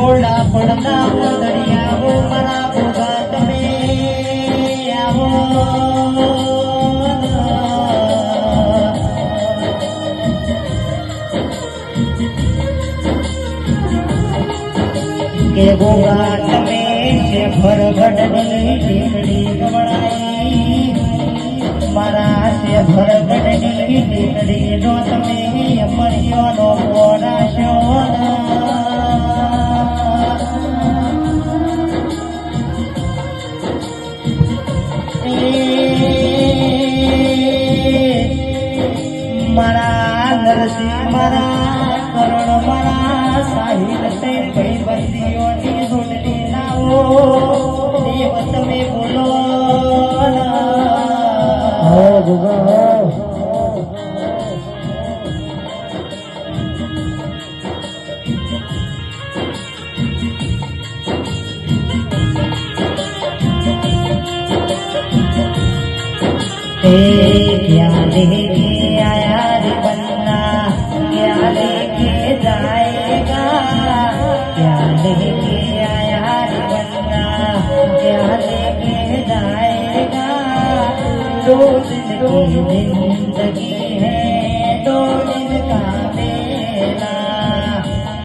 ઓલા પડતા દરિયાઓ મારા ભોગા તમે આવો કે ભોગા તમે છે ભરગઢની ટીકડી ગવડાઈ મારા છે ભરગઢની ટીકડી નો તમે મર્યો નો પોરાશો મારા નરસિંહ મારા કરણ મારા સાહિલ તે ભાઈ બંદીઓની જોડણી લાવો દેવ તમે બોલો क्या लेके आया रे बन्ना क्या लेके जाएगा क्या लेके आया रे बन्ना क्या लेके जाएगा 2 दिन की जिंदगी है 2 दिन का